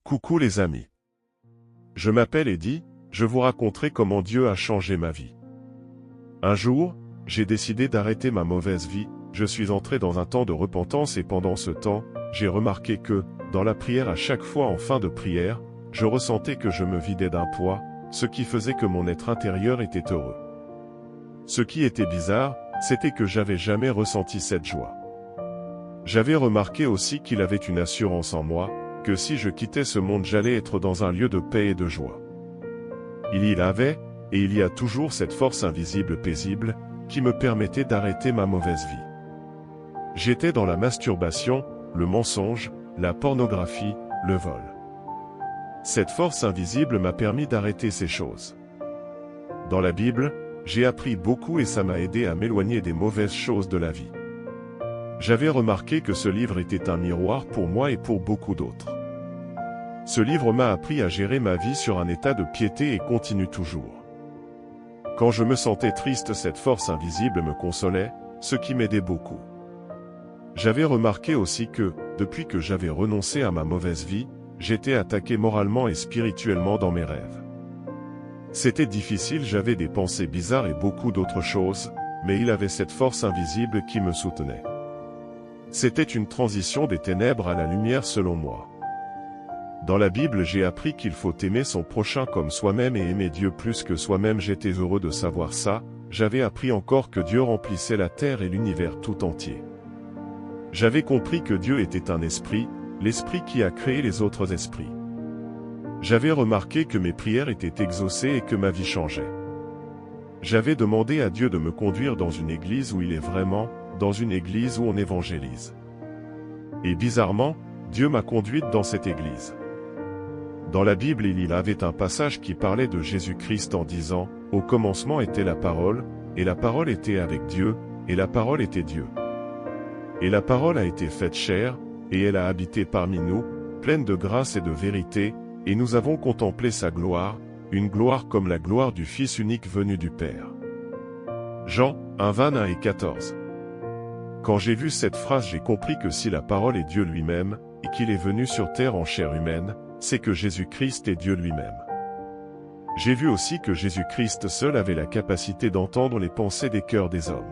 Coucou les amis. Je m'appelle Eddy, je vous raconterai comment Dieu a changé ma vie. Un jour, j'ai décidé d'arrêter ma mauvaise vie, je suis entré dans un temps de repentance et pendant ce temps, j'ai remarqué que, dans la prière à chaque fois en fin de prière, je ressentais que je me vidais d'un poids, ce qui faisait que mon être intérieur était heureux. Ce qui était bizarre, c'était que j'avais jamais ressenti cette joie. J'avais remarqué aussi qu'il avait une assurance en moi, que si je quittais ce monde j'allais être dans un lieu de paix et de joie. Il y avait, et il y a toujours cette force invisible paisible, qui me permettait d'arrêter ma mauvaise vie. J'étais dans la masturbation, le mensonge, la pornographie, le vol. Cette force invisible m'a permis d'arrêter ces choses. Dans la Bible, j'ai appris beaucoup et ça m'a aidé à m'éloigner des mauvaises choses de la vie. J'avais remarqué que ce livre était un miroir pour moi et pour beaucoup d'autres. Ce livre m'a appris à gérer ma vie sur un état de piété et continue toujours. Quand je me sentais triste, cette force invisible me consolait, ce qui m'aidait beaucoup. J'avais remarqué aussi que, depuis que j'avais renoncé à ma mauvaise vie, j'étais attaqué moralement et spirituellement dans mes rêves. C'était difficile, j'avais des pensées bizarres et beaucoup d'autres choses, mais il avait cette force invisible qui me soutenait. C'était une transition des ténèbres à la lumière selon moi. Dans la Bible, j'ai appris qu'il faut aimer son prochain comme soi-même et aimer Dieu plus que soi-même. J'étais heureux de savoir ça. J'avais appris encore que Dieu remplissait la terre et l'univers tout entier. J'avais compris que Dieu était un esprit, l'esprit qui a créé les autres esprits. J'avais remarqué que mes prières étaient exaucées et que ma vie changeait. J'avais demandé à Dieu de me conduire dans une église où il est vraiment, dans une église où on évangélise. Et bizarrement, Dieu m'a conduite dans cette église. Dans la Bible, il y avait un passage qui parlait de Jésus-Christ en disant « Au commencement était la parole, et la parole était avec Dieu, et la parole était Dieu. Et la parole a été faite chair, et elle a habité parmi nous, pleine de grâce et de vérité, et nous avons contemplé sa gloire, une gloire comme la gloire du Fils unique venu du Père. » Jean 1, 21 et 14. Quand j'ai vu cette phrase, j'ai compris que si la parole est Dieu lui-même, et qu'il est venu sur terre en chair humaine, c'est que Jésus-Christ est Dieu lui-même. J'ai vu aussi que Jésus-Christ seul avait la capacité d'entendre les pensées des cœurs des hommes.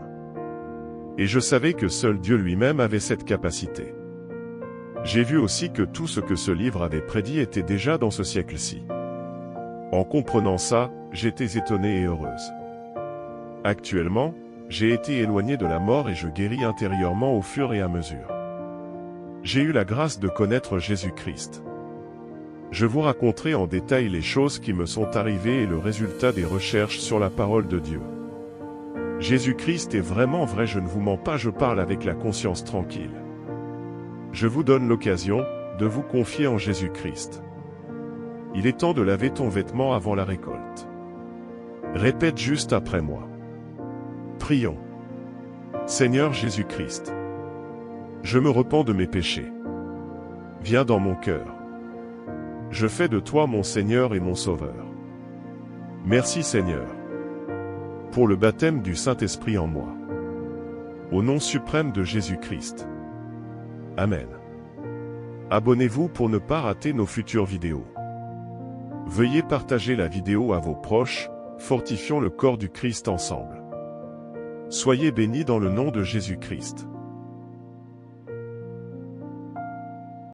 Et je savais que seul Dieu lui-même avait cette capacité. J'ai vu aussi que tout ce que ce livre avait prédit était déjà dans ce siècle-ci. En comprenant ça, j'étais étonné et heureuse. Actuellement, j'ai été éloigné de la mort et je guéris intérieurement au fur et à mesure. J'ai eu la grâce de connaître Jésus-Christ. Je vous raconterai en détail les choses qui me sont arrivées et le résultat des recherches sur la parole de Dieu. Jésus-Christ est vraiment vrai, je ne vous mens pas, je parle avec la conscience tranquille. Je vous donne l'occasion de vous confier en Jésus-Christ. Il est temps de laver ton vêtement avant la récolte. Répète juste après moi. Prions. Seigneur Jésus-Christ, je me repens de mes péchés. Viens dans mon cœur. Je fais de toi mon Seigneur et mon Sauveur. Merci Seigneur, pour le baptême du Saint-Esprit en moi. Au nom suprême de Jésus-Christ. Amen. Abonnez-vous pour ne pas rater nos futures vidéos. Veuillez partager la vidéo à vos proches, fortifions le corps du Christ ensemble. Soyez bénis dans le nom de Jésus-Christ.